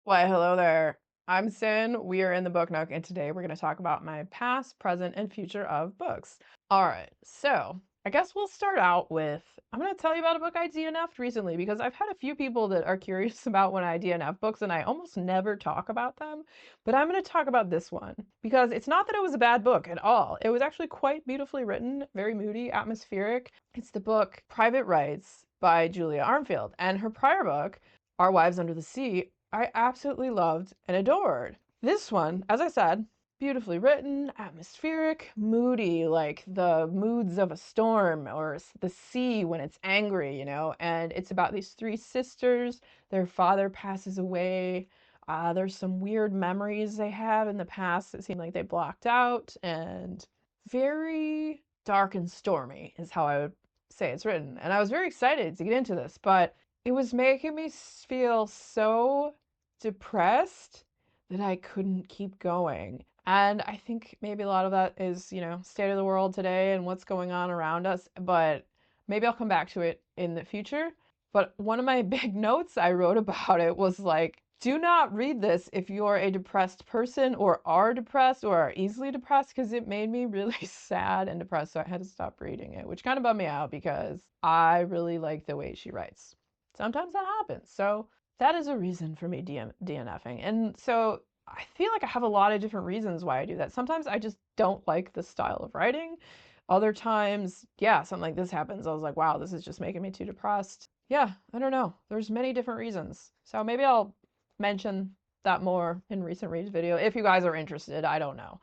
Why, hello there. I'm Sin. We are in the Book Nook, and today we're going to talk about my past, present, and future of books. All right, so I guess we'll start out with I'm going to tell you about a book I DNF'd recently because I've had a few people that are curious about when I DNF books, and I almost never talk about them. But I'm going to talk about this one because it's not that it was a bad book at all. It was actually quite beautifully written, very moody, atmospheric. It's the book Private Rights by Julia Armfield, and her prior book, Our Wives Under the Sea, I absolutely loved and adored. This one, as I said, beautifully written, atmospheric, moody, like the moods of a storm or the sea when it's angry, and it's about these three sisters. Their father passes away. There's some weird memories they have in the past that seem like they blocked out, and very dark and stormy is how I would say it's written. And I was very excited to get into this, but it was making me feel so depressed that I couldn't keep going. And I think maybe a lot of that is, state of the world today and what's going on around us, but maybe I'll come back to it in the future. But one of my big notes I wrote about it was like, do not read this if you're a depressed person or are depressed or are easily depressed, because it made me really sad and depressed. So I had to stop reading it, which kind of bummed me out because I really like the way she writes. Sometimes that happens. So that is a reason for me DNFing. And so I feel like I have a lot of different reasons why I do that. Sometimes I just don't like the style of writing. Other times, yeah, something like this happens. I was like, wow, this is just making me too depressed. Yeah, I don't know. There's many different reasons. So maybe I'll mention that more in recent reads video if you guys are interested. I don't know.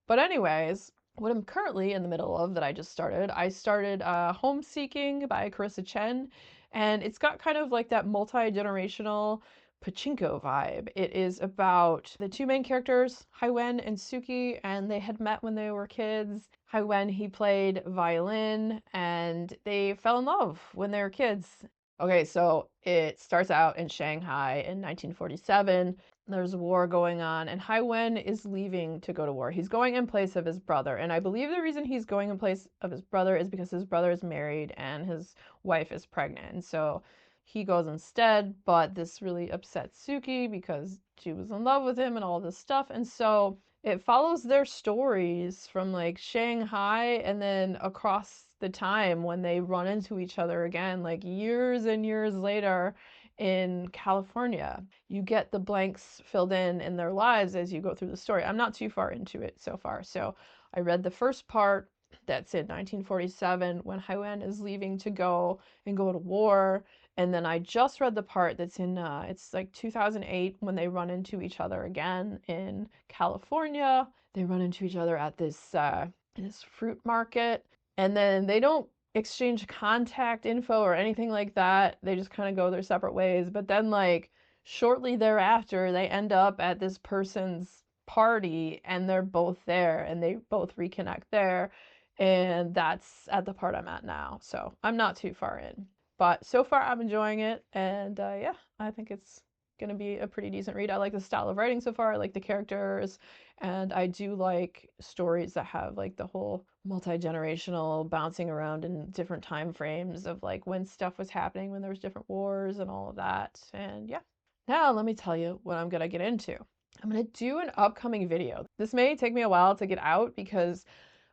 But anyways, what I'm currently in the middle of that I started Homeseeking by Carissa Chen, and it's got kind of like that multi-generational pachinko vibe. It is about the two main characters, Haiwen and Suki, and they had met when they were kids. Haiwen, he played violin, and they fell in love when they were kids. Okay, so it starts out in Shanghai in 1947. There's a war going on, and Haiwen is leaving to go to war. He's going in place of his brother, and I believe the reason he's going in place of his brother is because his brother is married and his wife is pregnant. And so he goes instead, but this really upsets Suki because she was in love with him and all this stuff. And so it follows their stories from like Shanghai and then across the time when they run into each other again, like years and years later in California. You get the blanks filled in their lives as you go through the story. I'm not too far into it so far. So I read the first part that's in 1947 when Haiwen is leaving to go to war. And then I just read the part that's in, it's like 2008 when they run into each other again in California. They run into each other at this fruit market. And then they don't exchange contact info or anything like that. They just kind of go their separate ways. But then, like, shortly thereafter, they end up at this person's party and they're both there and they both reconnect there. And that's at the part I'm at now. So I'm not too far in. But so far, I'm enjoying it. And yeah, I think it's going to be a pretty decent read. I like the style of writing so far. I like the characters. And I do like stories that have like the whole multi-generational bouncing around in different time frames of like when stuff was happening, when there was different wars and all of that. And yeah. Now let me tell you what I'm gonna get into. I'm gonna do an upcoming video. This may take me a while to get out because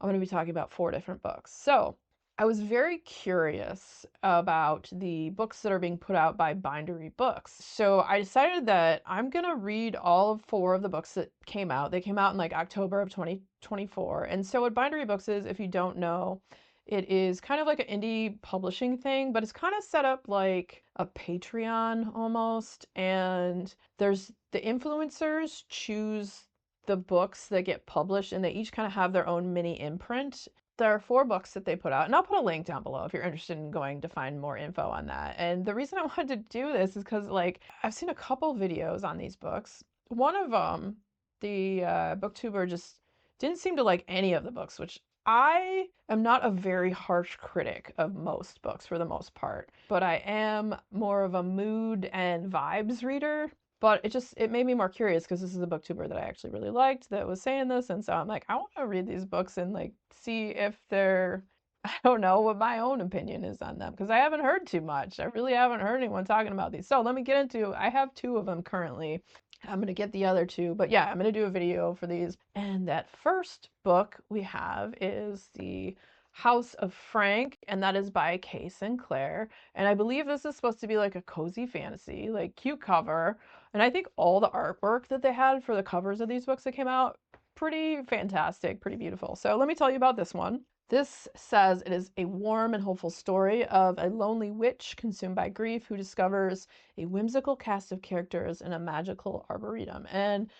I'm going to be talking about 4 different books. So I was very curious about the books that are being put out by Bindery Books. So I decided that I'm going to read all of 4 of the books that came out. They came out in like October of 2024. And so what Bindery Books is, if you don't know, it is kind of like an indie publishing thing, but it's kind of set up like a Patreon almost. And there's the influencers choose the books that get published, and they each kind of have their own mini imprint. There are 4 books that they put out, and I'll put a link down below if you're interested in going to find more info on that. And the reason I wanted to do this is because, like, I've seen a couple videos on these books. One of them, the booktuber just didn't seem to like any of the books, which I am not a very harsh critic of most books for the most part, but I am more of a mood and vibes reader. But it made me more curious because this is a booktuber that I actually really liked that was saying this, and so I'm like, I want to read these books and like see if they're I don't know what my own opinion is on them because I haven't heard too much. I really haven't heard anyone talking about these. So let me get into, I have two of them currently. I'm going to get the other two, but yeah, I'm going to do a video for these. And that first book we have is The House of Frank, and that is by Kay Sinclair. And I believe this is supposed to be like a cozy fantasy, like cute cover. And I think all the artwork that they had for the covers of these books that came out, pretty fantastic, pretty beautiful. So let me tell you about this one. This says it is a warm and hopeful story of a lonely witch consumed by grief who discovers a whimsical cast of characters in a magical arboretum. And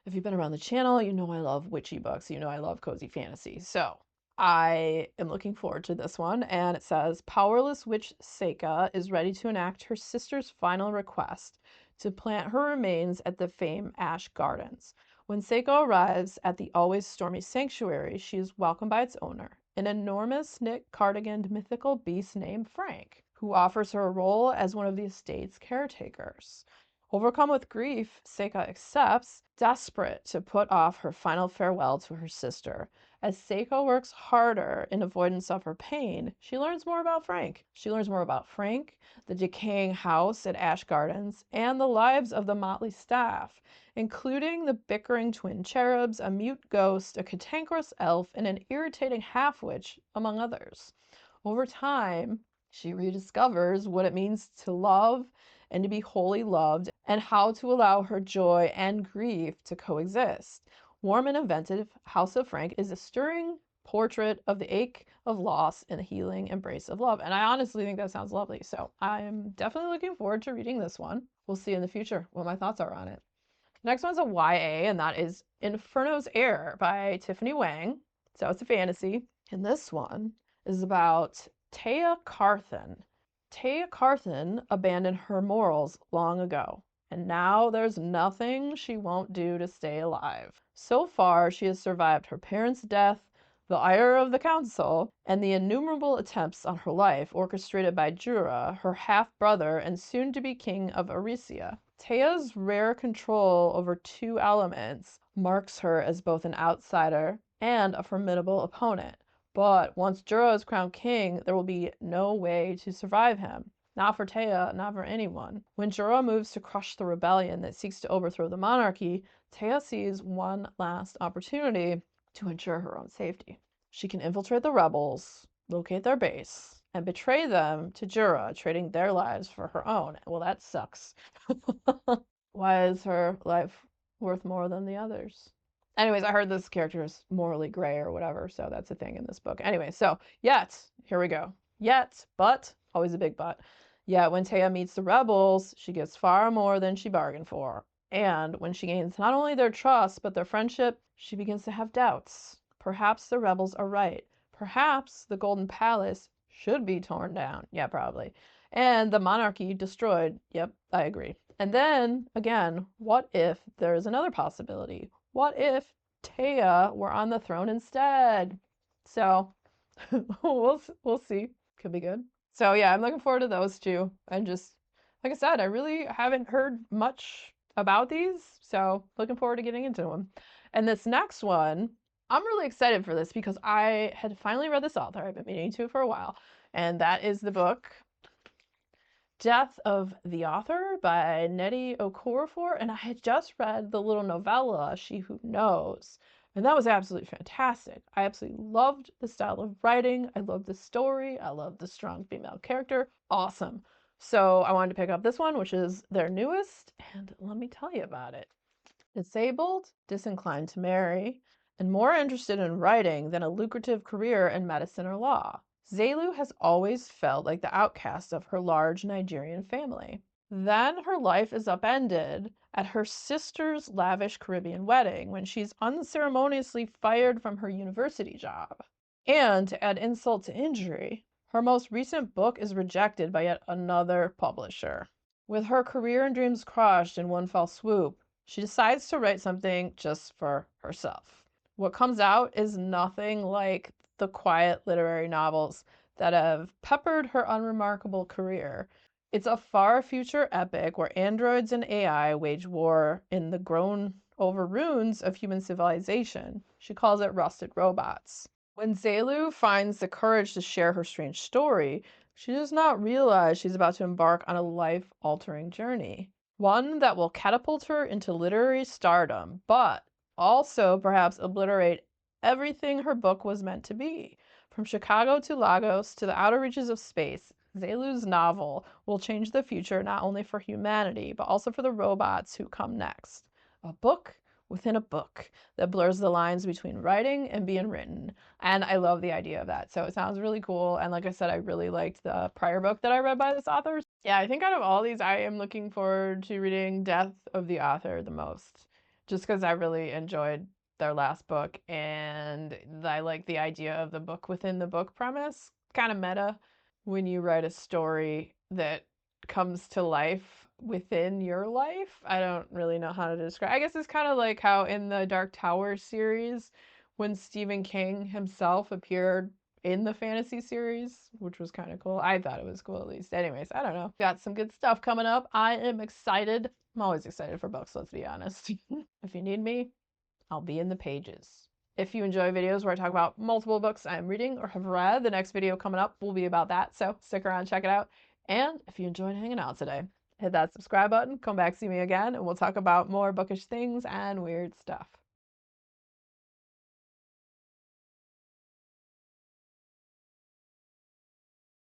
if you've been around the channel, you know I love witchy books. You know I love cozy fantasy. So I am looking forward to this one. And it says, powerless witch Seika is ready to enact her sister's final request to plant her remains at the famed Ash Gardens. When Seiko arrives at the always stormy sanctuary, she is welcomed by its owner, an enormous knit cardiganed mythical beast named Frank, who offers her a role as one of the estate's caretakers. Overcome with grief, Seika accepts, desperate to put off her final farewell to her sister. As Seiko works harder in avoidance of her pain, she learns more about Frank. She learns more about Frank, the decaying house at Ash Gardens, and the lives of the motley staff, including the bickering twin cherubs, a mute ghost, a cantankerous elf, and an irritating half-witch, among others. Over time, she rediscovers what it means to love and to be wholly loved, and how to allow her joy and grief to coexist. Warm and inventive, House of Frank is a stirring portrait of the ache of loss and the healing embrace of love. And I honestly think that sounds lovely. So I'm definitely looking forward to reading this one. We'll see in the future what my thoughts are on it. Next one's a YA, and that is Inferno's Heir by Tiffany Wang. So it's a fantasy. And this one is about Taya Carthan. Taya Carthan abandoned her morals long ago, and now there's nothing she won't do to stay alive. So far, she has survived her parents' death, the ire of the council, and the innumerable attempts on her life orchestrated by Jura, her half-brother and soon-to-be king of Arisia. Taya's rare control over two elements marks her as both an outsider and a formidable opponent. But once Jura is crowned king, there will be no way to survive him. Not for Taya, not for anyone. When Jura moves to crush the rebellion that seeks to overthrow the monarchy, Taya sees one last opportunity to ensure her own safety. She can infiltrate the rebels, locate their base, and betray them to Jura, trading their lives for her own. Well, that sucks. Why is her life worth more than the others? Anyways, I heard this character is morally gray or whatever, so that's a thing in this book. Anyway, so yet, here we go. Yet, but, always a big but. Yet when Taya meets the rebels, she gets far more than she bargained for. And when she gains not only their trust, but their friendship, she begins to have doubts. Perhaps the rebels are right. Perhaps the Golden Palace should be torn down. Yeah, probably. And the monarchy destroyed. Yep, I agree. And then, again, what if there's another possibility? What if Taya were on the throne instead? So we'll see. Could be good. So yeah, I'm looking forward to those two. And just like I said, I really haven't heard much about these, so looking forward to getting into them. And this next one, I'm really excited for this because I had finally read this author. I've been meaning to for a while, and that is the book Death of the Author by Nnedi Okorafor, and I had just read the little novella, She Who Knows, and that was absolutely fantastic. I absolutely loved the style of writing, I loved the story, I loved the strong female character, awesome. So I wanted to pick up this one, which is their newest, and let me tell you about it. Disabled, disinclined to marry, and more interested in writing than a lucrative career in medicine or law, Zelu has always felt like the outcast of her large Nigerian family. Then her life is upended at her sister's lavish Caribbean wedding when she's unceremoniously fired from her university job. And to add insult to injury, her most recent book is rejected by yet another publisher. With her career and dreams crushed in one fell swoop, she decides to write something just for herself. What comes out is nothing like the quiet literary novels that have peppered her unremarkable career. It's a far future epic where androids and AI wage war in the grown over ruins of human civilization. She calls it Rusted Robots. When Zelu finds the courage to share her strange story, she does not realize she's about to embark on a life altering journey. One that will catapult her into literary stardom, but also perhaps obliterate everything her book was meant to be. From Chicago to Lagos to the outer reaches of space, Zelu's novel will change the future not only for humanity, but also for the robots who come next. A book within a book that blurs the lines between writing and being written. And I love the idea of that. So it sounds really cool. And like I said, I really liked the prior book that I read by this author. Yeah, I think out of all these, I am looking forward to reading Death of the Author the most, just because I really enjoyed their last book and I like the idea of the book within the book premise. Kind of meta when you write a story that comes to life within your life. I don't really know how to describe. I guess it's kind of like how in the Dark Tower series, when Stephen King himself appeared in the fantasy series, which was kind of cool. I thought it was cool at least. Anyways, I don't know. Got some good stuff coming up. I am excited. I'm always excited for books, let's be honest. If you need me, I'll be in the pages. If you enjoy videos where I talk about multiple books I'm reading or have read, the next video coming up will be about that. So stick around, check it out. And if you enjoyed hanging out today, hit that subscribe button, come back, see me again, and we'll talk about more bookish things and weird stuff.